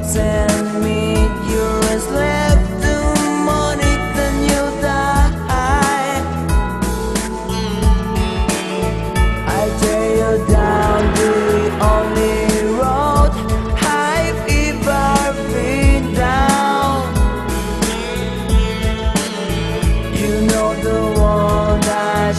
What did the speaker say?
and meet you is left to money, then you die. I tear you down the only road I've ever been down. You know, the one that